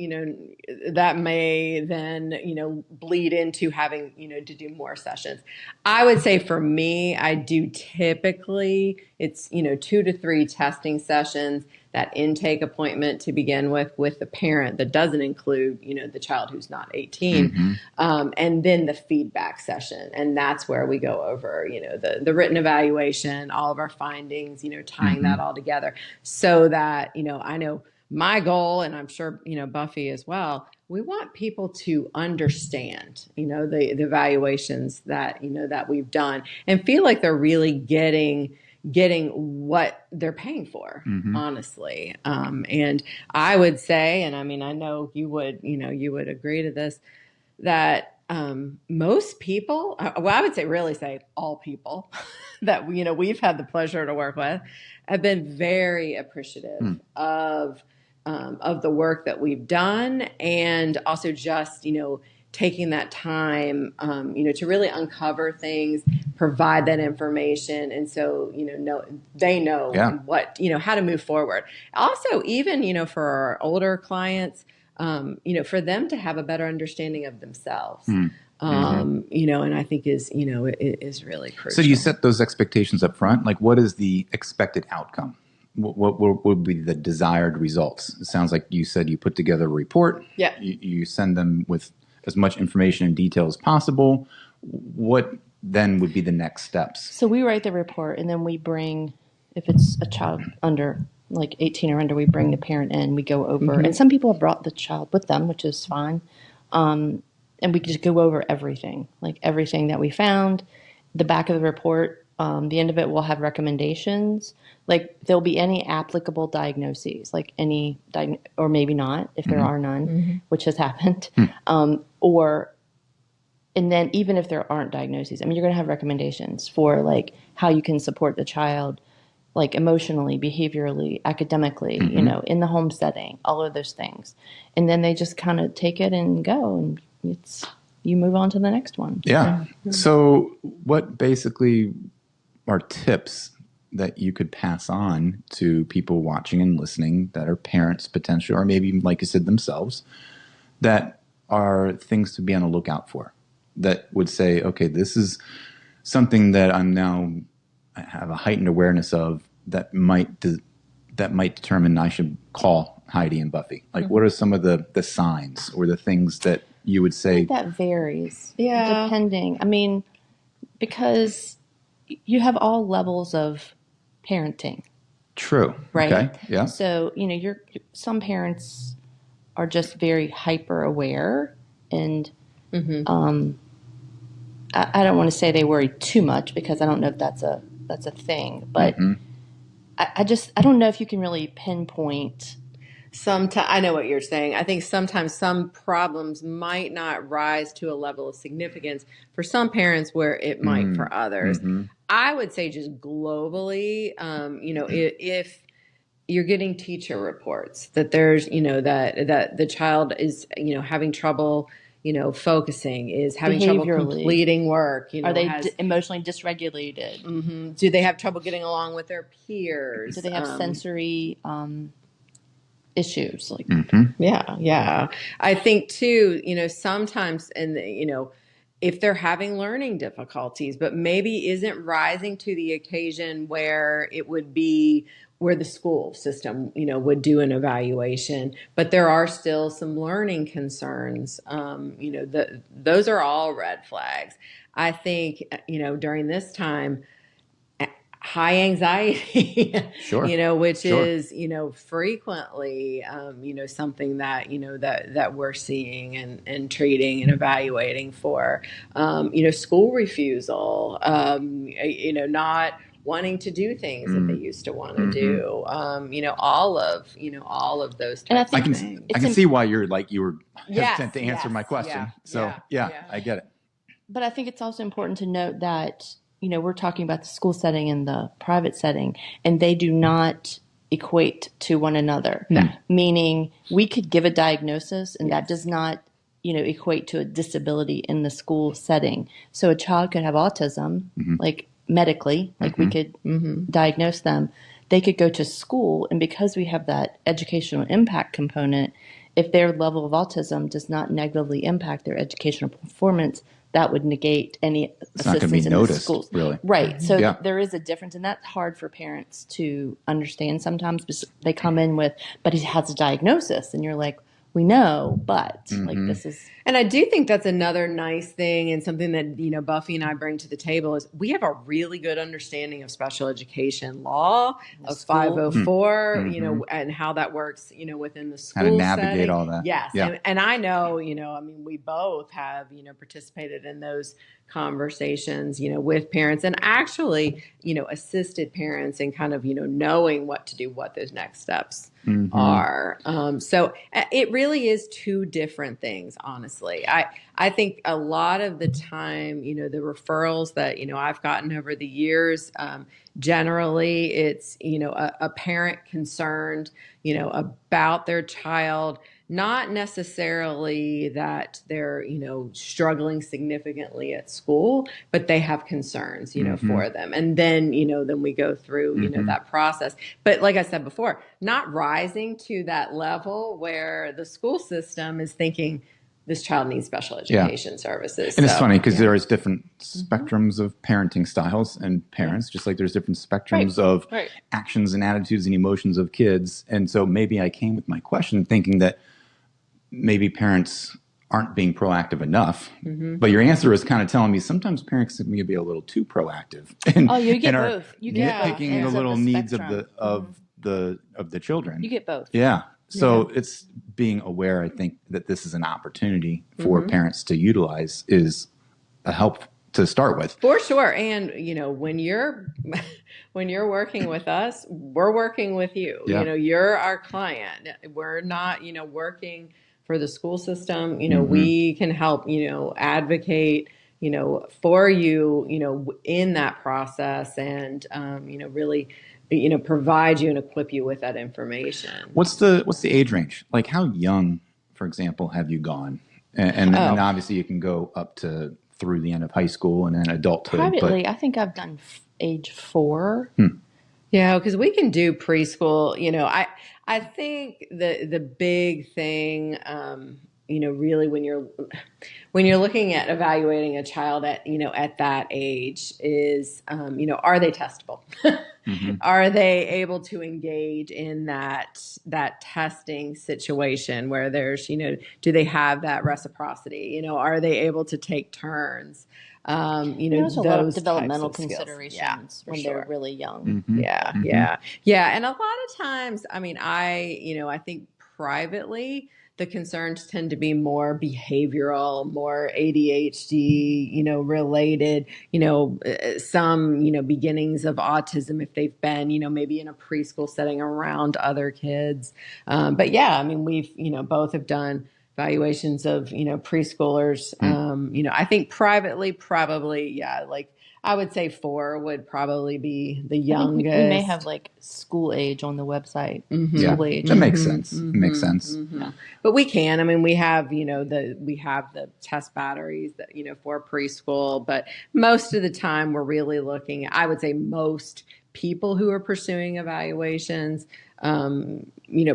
[SPEAKER 3] then, bleed into having, to do more sessions. I would say for me, I do typically, it's, 2 to 3 testing sessions, that intake appointment to begin with the parent that doesn't include, the child who's not 18, and then the feedback session. And that's where we go over, the written evaluation, all of our findings, tying that all together so that, I know my goal, and I'm sure, Buffy as well, we want people to understand, the evaluations that, that we've done and feel like they're really getting what they're paying for, honestly. And I would say, and I know you would agree to this, that most people, I would say all people that, we've had the pleasure to work with have been very appreciative of the work that we've done and also just, taking that time, to really uncover things, provide that information. And so, they know what, how to move forward. Also, even, for our older clients, for them to have a better understanding of themselves, and I think is really crucial.
[SPEAKER 1] So do you set those expectations up front? Like what is the expected outcome? What would be the desired results? It sounds like you said you put together a report.
[SPEAKER 3] Yeah.
[SPEAKER 1] You send them with as much information and detail as possible. What then would be the next steps?
[SPEAKER 2] So we write the report, and then we bring, if it's a child under like 18 or under, we bring the parent in, we go over, and some people have brought the child with them, which is fine. And we just go over everything, like everything that we found. The back of the report, the end of it will have recommendations. Like there'll be any applicable diagnoses, like any, or maybe not, if there are none, which has happened. And then even if there aren't diagnoses, I mean, you're going to have recommendations for like how you can support the child, like emotionally, behaviorally, academically, you know, in the home setting, all of those things. And then they just kind of take it and go, and you move on to the next one.
[SPEAKER 1] Yeah. So what basically are tips that you could pass on to people watching and listening that are parents potentially, or maybe, like you said, themselves, that are things to be on the lookout for, that would say, okay, this is something that I have a heightened awareness of that might determine I should call Heidi and Buffy? Like, what are some of the signs or the things that you would say?
[SPEAKER 2] That varies. Yeah. Depending. I mean, because you have all levels of parenting.
[SPEAKER 1] True.
[SPEAKER 2] Right.
[SPEAKER 1] Okay. Yeah.
[SPEAKER 2] So, you know, some parents are just very hyper aware, and I don't want to say they worry too much, because I don't know if that's a thing, but I don't know if you can really pinpoint.
[SPEAKER 3] I know what you're saying. I think sometimes some problems might not rise to a level of significance for some parents where it might for others. I would say just globally, you know, if you're getting teacher reports that there's, you know, that the child is, you know, having trouble, you know, focusing, is having trouble completing work. You know,
[SPEAKER 2] are they emotionally dysregulated?
[SPEAKER 3] Do they have trouble getting along with their peers?
[SPEAKER 2] Do they have sensory issues? Like,
[SPEAKER 3] yeah. I think too, you know, sometimes, and you know, if they're having learning difficulties, but maybe isn't rising to the occasion where it would be where the school system, you know, would do an evaluation, but there are still some learning concerns. You know, those are all red flags. I think, you know, during this time, high anxiety, you know, which is, you know, frequently, you know, something that, you know, that we're seeing and treating and evaluating for, you know, school refusal, you know, not wanting to do things that they used to want to do, you know, all of those types of things.
[SPEAKER 1] I can see why you were hesitant to answer my question. I get it.
[SPEAKER 2] But I think it's also important to note that, you know, we're talking about the school setting and the private setting, and they do not equate to one another.
[SPEAKER 1] No.
[SPEAKER 2] Meaning we could give a diagnosis, and that does not, you know, equate to a disability in the school setting. So a child could have autism, like medically, like we could diagnose them. They could go to school, and because we have that educational impact component, if their level of autism does not negatively impact their educational performance, that would negate any assistance in the schools.
[SPEAKER 1] Really.
[SPEAKER 2] Right. So there is a difference, and that's hard for parents to understand sometimes, because they come in with, but he has a diagnosis, and you're like, we know, but like this is.
[SPEAKER 3] And I do think that's another nice thing, and something that, you know, Buffy and I bring to the table is we have a really good understanding of special education law, of 504, you know, and how that works, you know, within the school
[SPEAKER 1] how to navigate
[SPEAKER 3] setting.
[SPEAKER 1] all that.
[SPEAKER 3] Yes.
[SPEAKER 1] Yeah.
[SPEAKER 3] And I know, you know, I mean, we both have, you know, participated in those conversations, you know, with parents, and actually, you know, assisted parents in kind of, you know, knowing what to do, what those next steps are. So it really is two different things, honestly. I think a lot of the time, you know, the referrals that, you know, I've gotten over the years, generally it's, you know, a parent concerned, you know, about their child, not necessarily that they're, you know, struggling significantly at school, but they have concerns, you know, for them. And then, you know, then we go through, you know, that process. But like I said before, not rising to that level where the school system is thinking this child needs special education services.
[SPEAKER 1] And it's funny because there is different spectrums of parenting styles and parents, just like there's different spectrums of actions and attitudes and emotions of kids. And so maybe I came with my question thinking that maybe parents aren't being proactive enough. But your answer is kind of telling me sometimes parents can be a little too proactive. And,
[SPEAKER 2] you get
[SPEAKER 1] and
[SPEAKER 2] both. You get both
[SPEAKER 1] nitpicking
[SPEAKER 2] ends
[SPEAKER 1] the little
[SPEAKER 2] of the
[SPEAKER 1] needs of
[SPEAKER 2] spectrum.
[SPEAKER 1] the children.
[SPEAKER 2] You get both.
[SPEAKER 1] Yeah. So it's being aware, I think, that this is an opportunity for parents to utilize is a help to start with.
[SPEAKER 3] For sure. And, when you're working with us, we're working with you.
[SPEAKER 1] Yeah.
[SPEAKER 3] You're our client. We're not, working for the school system. We can help, advocate, for you, in that process and, really, provide you and equip you with that information.
[SPEAKER 1] What's the age range? Like how young, for example, have you gone? And obviously you can go up to through the end of high school and then adulthood.
[SPEAKER 2] Privately, I think I've done age 4.
[SPEAKER 3] Yeah, because we can do preschool. I think the big thing, really when you're looking at evaluating a child at that age is, are they testable? Are they able to engage in that testing situation where there's, do they have that reciprocity? Are they able to take turns?
[SPEAKER 2] There's a lot of developmental
[SPEAKER 3] types of skills.
[SPEAKER 2] considerations when they're really young.
[SPEAKER 3] Yeah. And a lot of times, I think privately, the concerns tend to be more behavioral, more ADHD, related, some, beginnings of autism if they've been, maybe in a preschool setting around other kids. But we've, both have done evaluations of, preschoolers. I think privately, probably, I would say 4 would probably be the youngest.
[SPEAKER 2] We may have school age on the website. School age.
[SPEAKER 1] That makes sense. Makes sense.
[SPEAKER 3] Yeah. But we can. We have, we have the test batteries that, for preschool. But most of the time we're really looking, I would say most people who are pursuing evaluations,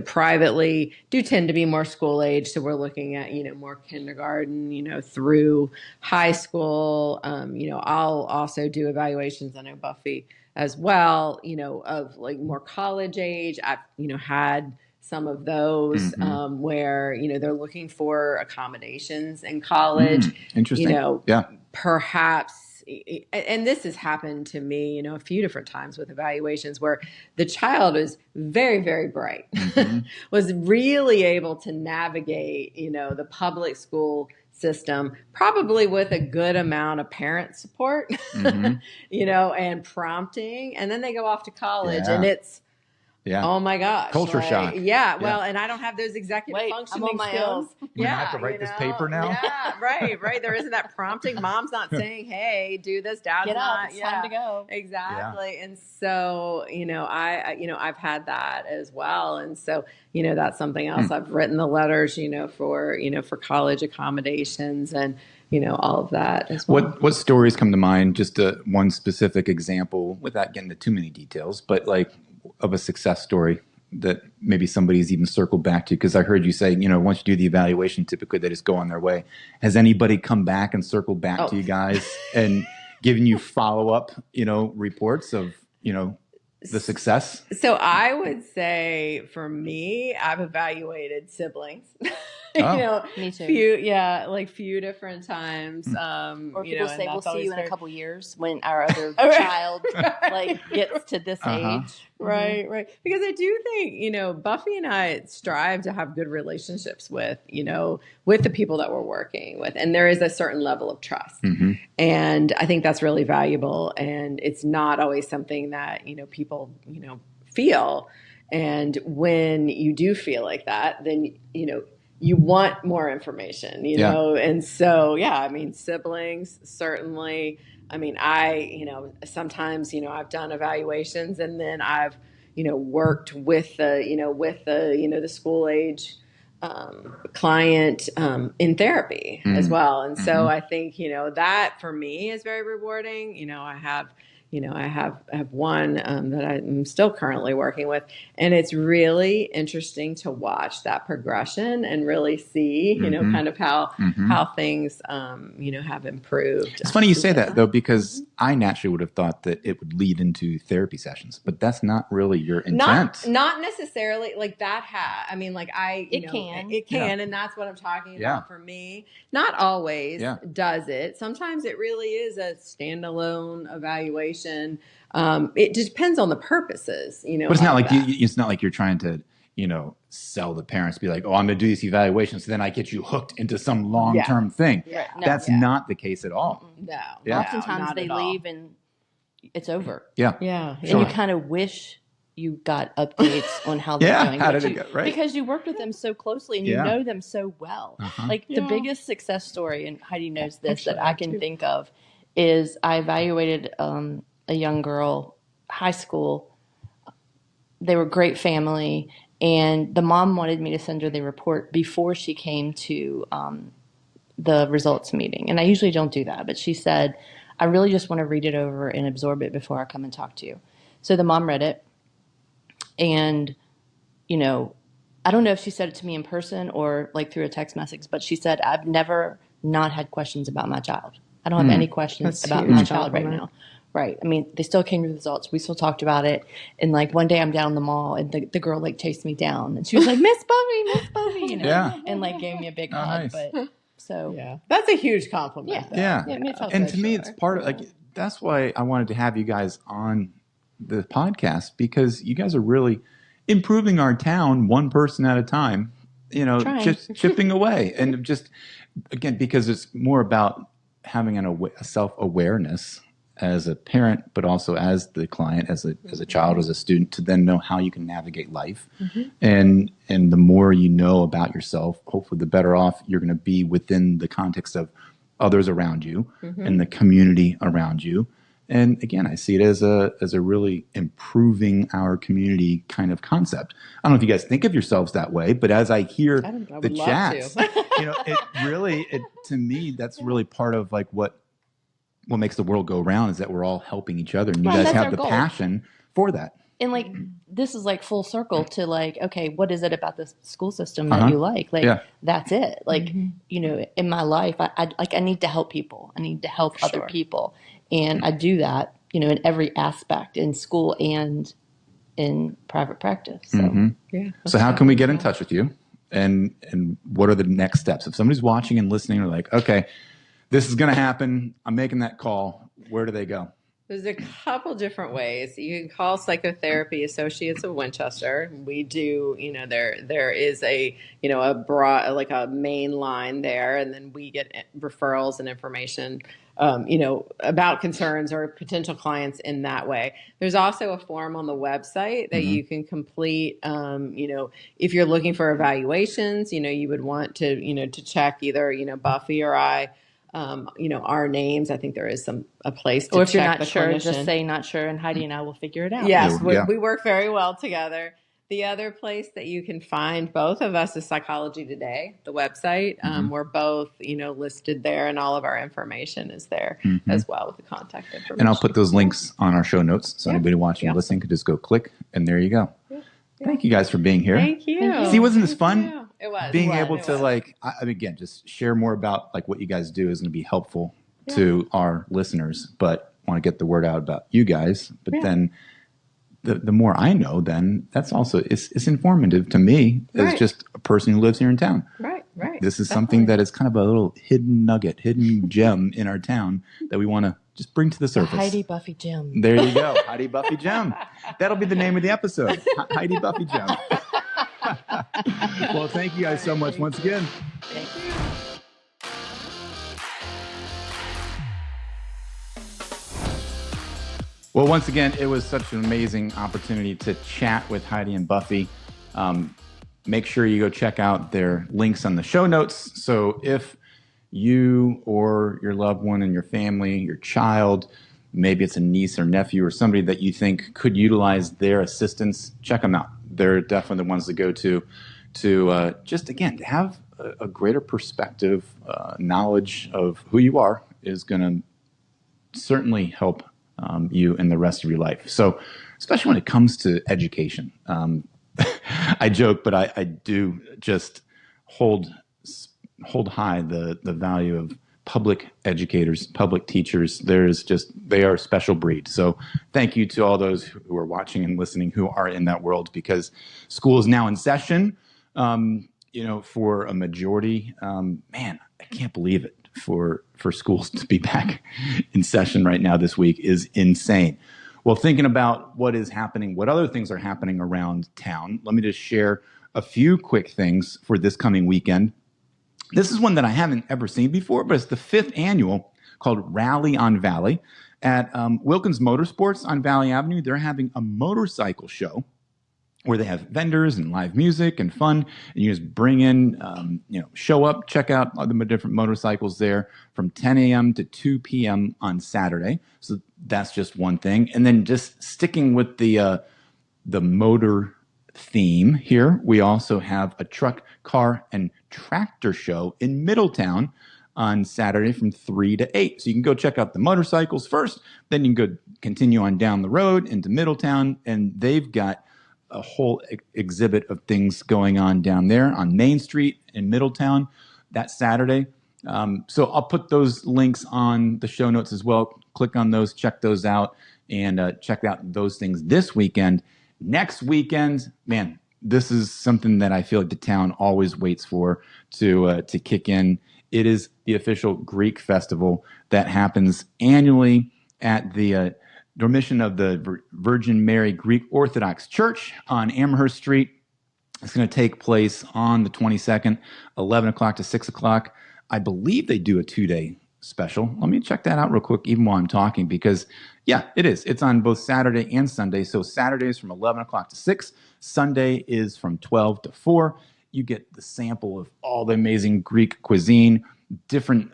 [SPEAKER 3] privately do tend to be more school age. So we're looking at, more kindergarten, through high school. I'll also do evaluations. I know Buffie as well, of more college age. I've, had some of those where, they're looking for accommodations in college.
[SPEAKER 1] Interesting.
[SPEAKER 3] Perhaps, and this has happened to me, a few different times with evaluations where the child is very, very bright, was really able to navigate, the public school system, probably with a good amount of parent support, and prompting. And then they go off to college and it's, oh my gosh.
[SPEAKER 1] Culture shock.
[SPEAKER 3] Yeah. Well, and I don't have those executive functioning skills.
[SPEAKER 1] I have to write this paper now.
[SPEAKER 3] Yeah, right. There isn't that prompting. Mom's not saying, "Hey, do this." Dad's
[SPEAKER 2] Get
[SPEAKER 3] not.
[SPEAKER 2] up. It's time to go.
[SPEAKER 3] Exactly. Yeah. And so, I've had that as well. And so, that's something else. I've written the letters, for college accommodations and, all of that as well.
[SPEAKER 1] What stories come to mind? Just one specific example, without getting into too many details, but of a success story that maybe somebody's even circled back to? Because I heard you say, once you do the evaluation, typically they just go on their way. Has anybody come back and circled back to you guys and given you follow-up, reports of, the success?
[SPEAKER 3] So I would say for me, I've evaluated siblings.
[SPEAKER 2] Me too.
[SPEAKER 3] Few different times.
[SPEAKER 2] Or people say we'll see you in a couple years when our other child gets to this age.
[SPEAKER 3] Right. Because I do think, Buffy and I strive to have good relationships with the people that we're working with. And there is a certain level of trust. And I think that's really valuable. And it's not always something that, people, feel. And when you do feel like that, then, you want more information, and so, siblings, certainly. Sometimes, I've done evaluations and then I've, worked with the school age client in therapy as well. And so I think, that for me is very rewarding. I have, I have one that I'm still currently working with, and it's really interesting to watch that progression and really see, kind of how things, have improved.
[SPEAKER 1] It's funny you say that, though, because I naturally would have thought that it would lead into therapy sessions, but that's not really your intent.
[SPEAKER 3] Not necessarily like that. It can, and that's what I'm talking about for me. Not always does it. Sometimes it really is a standalone evaluation. It just depends on the purposes,
[SPEAKER 1] But it's not like it's not like you're trying to, sell the parents, be like, oh, I'm going to do these evaluations, so then I get you hooked into some long-term thing.
[SPEAKER 2] Yeah.
[SPEAKER 1] That's not the case at all.
[SPEAKER 3] No.
[SPEAKER 1] Yeah.
[SPEAKER 2] Oftentimes they leave and it's over.
[SPEAKER 1] Yeah.
[SPEAKER 3] Yeah.
[SPEAKER 2] And you kind of wish you got updates on how they're doing.
[SPEAKER 1] How did it go? Right.
[SPEAKER 2] Because you worked with them so closely and you know them so well. The biggest success story, and Heidi knows this, that I can think of is I evaluated a young girl, high school. They were a great family, and the mom wanted me to send her the report before she came to the results meeting. And I usually don't do that, but she said, I really just want to read it over and absorb it before I come and talk to you. So the mom read it, and, I don't know if she said it to me in person or like through a text message, but she said, I've never not had questions about my child. I don't have any questions about my child right now. Right. I mean, they still came to the results. We still talked about it. And like one day I'm down the mall and the girl like chased me down and she was like, Miss Buffy, and like gave me a big hug.
[SPEAKER 1] Nice.
[SPEAKER 2] But so
[SPEAKER 3] that's a huge compliment.
[SPEAKER 1] Yeah. And to me, it's
[SPEAKER 2] better.
[SPEAKER 1] part of that's why I wanted to have you guys on the podcast, because you guys are really improving our town one person at a time, just chipping away. And just, again, because it's more about having a self-awareness as a parent, but also as the client, as a child, as a student, to then know how you can navigate life. And the more you know about yourself, hopefully the better off you're going to be within the context of others around you and the community around you. And again, I see it as a really improving our community kind of concept. I don't know if you guys think of yourselves that way, but as I hear the chats, to me, that's really part of like what makes the world go round, is that we're all helping each other, and you guys have the passion for that.
[SPEAKER 2] And like, this is like full circle to like, okay, what is it about the school system that you like? Like, that's it. Like, in my life, I need to help people. I need to help other people. And I do that, in every aspect, in school and in private practice. So,
[SPEAKER 1] So how can we get in touch with you? And what are the next steps? If somebody's watching and listening, they're like, okay, this is going to happen, I'm making that call, where do they go?
[SPEAKER 3] There's a couple different ways. You can call Psychotherapy Associates of Winchester. We do, there is a broad, like a main line there, and then we get referrals and information, about concerns or potential clients in that way. There's also a form on the website that you can complete. If you're looking for evaluations, you would want to, to check either, Buffie or I. Our names. I think there is a place to check.
[SPEAKER 2] Or if you're not
[SPEAKER 3] the
[SPEAKER 2] sure,
[SPEAKER 3] clinician.
[SPEAKER 2] just say not sure, and Heidi and I will figure it out.
[SPEAKER 3] Yes, we work very well together. The other place that you can find both of us is Psychology Today, the website. We're both, listed there, and all of our information is there as well with the contact information.
[SPEAKER 1] And I'll put those links on our show notes, so anybody watching and listening could just go click, and there you go. Thank you guys for being here.
[SPEAKER 3] Thank you.
[SPEAKER 1] See, wasn't this fun?
[SPEAKER 3] It was.
[SPEAKER 1] Being able to again, just share more about like what you guys do is going to be helpful to our listeners, but want to get the word out about you guys. But then the more I know, then that's also, it's informative to me as just a person who lives here in town.
[SPEAKER 3] Right.
[SPEAKER 1] This is something that is kind of a little hidden nugget, hidden gem in our town that we want to just bring to the surface.
[SPEAKER 2] Heidi Buffy Gem.
[SPEAKER 1] There you go. Heidi Buffy Gem. That'll be the name of the episode. Heidi Buffy Gem. Well, thank you guys so much once again.
[SPEAKER 3] Thank you.
[SPEAKER 1] Well, once again, it was such an amazing opportunity to chat with Heidi and Buffy. Make sure you go check out their links on the show notes. So if you or your loved one in your family, your child, maybe it's a niece or nephew or somebody that you think could utilize their assistance, check them out. They're definitely the ones to go to just, again, to have a greater perspective, knowledge of who you are is going to certainly help you and the rest of your life. So, especially when it comes to education, I joke, but I do just hold high the value of public educators, public teachers. They are a special breed. So thank you to all those who are watching and listening who are in that world, because school is now in session, for a majority. Man, I can't believe it. For schools to be back in session right now this week is insane. Well, thinking about what is happening, what other things are happening around town, let me just share a few quick things for this coming weekend. This is one that I haven't ever seen before, but it's the 5th annual, called Rally on Valley at Wilkins Motorsports on Valley Avenue. They're having a motorcycle show where they have vendors and live music and fun, and you just bring in, show up, check out all the different motorcycles there from 10 a.m. to 2 p.m. on Saturday. So that's just one thing. And then just sticking with the motor theme here, we also have a truck, car, and tractor show in Middletown on Saturday from 3 to 8. So you can go check out the motorcycles first, then you can go continue on down the road into Middletown, and they've got a whole exhibit of things going on down there on Main Street in Middletown that Saturday. So I'll put those links on the show notes as well. Click on those, check those out, and check out those things this weekend. Next weekend, man, this is something that I feel like the town always waits for to kick in. It is the official Greek festival that happens annually at the Dormition of the Virgin Mary Greek Orthodox Church on Amherst Street. It's going to take place on the 22nd, 11 o'clock to 6 o'clock. I believe they do a 2-day special. Let me check that out real quick, even while I'm talking, because, yeah, it is. It's on both Saturday and Sunday. So Saturday is from 11 o'clock to 6. Sunday is from 12 to 4. You get the sample of all the amazing Greek cuisine. Different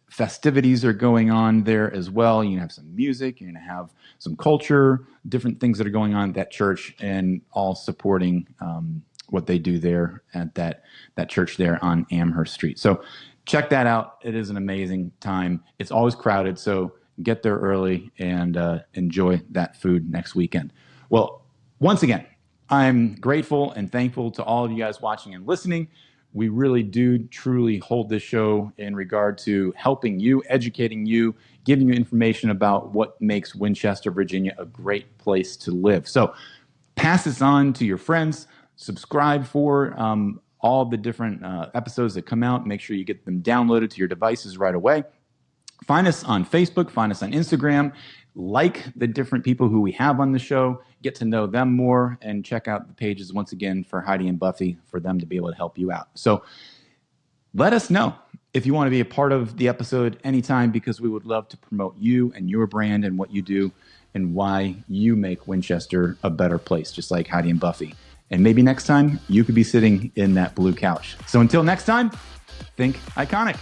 [SPEAKER 1] festivities are going on there as well. You have some music, you're going to have some culture, different things that are going on at that church, and all supporting what they do there at that church there on Amherst Street. So check that out. It is an amazing time. It's always crowded, so get there early and enjoy that food next weekend. Well, once again, I'm grateful and thankful to all of you guys watching and listening. We really do truly hold this show in regard to helping you, educating you, giving you information about what makes Winchester, Virginia a great place to live. So pass this on to your friends. Subscribe for all the different episodes that come out. Make sure you get them downloaded to your devices right away. Find us on Facebook. Find us on Instagram. Like the different people who we have on the show. Get to know them more, and check out the pages once again for Heidi and Buffy for them to be able to help you out. So let us know if you want to be a part of the episode anytime, because we would love to promote you and your brand and what you do and why you make Winchester a better place, just like Heidi and Buffy. And maybe next time you could be sitting in that blue couch. So until next time, think iconic.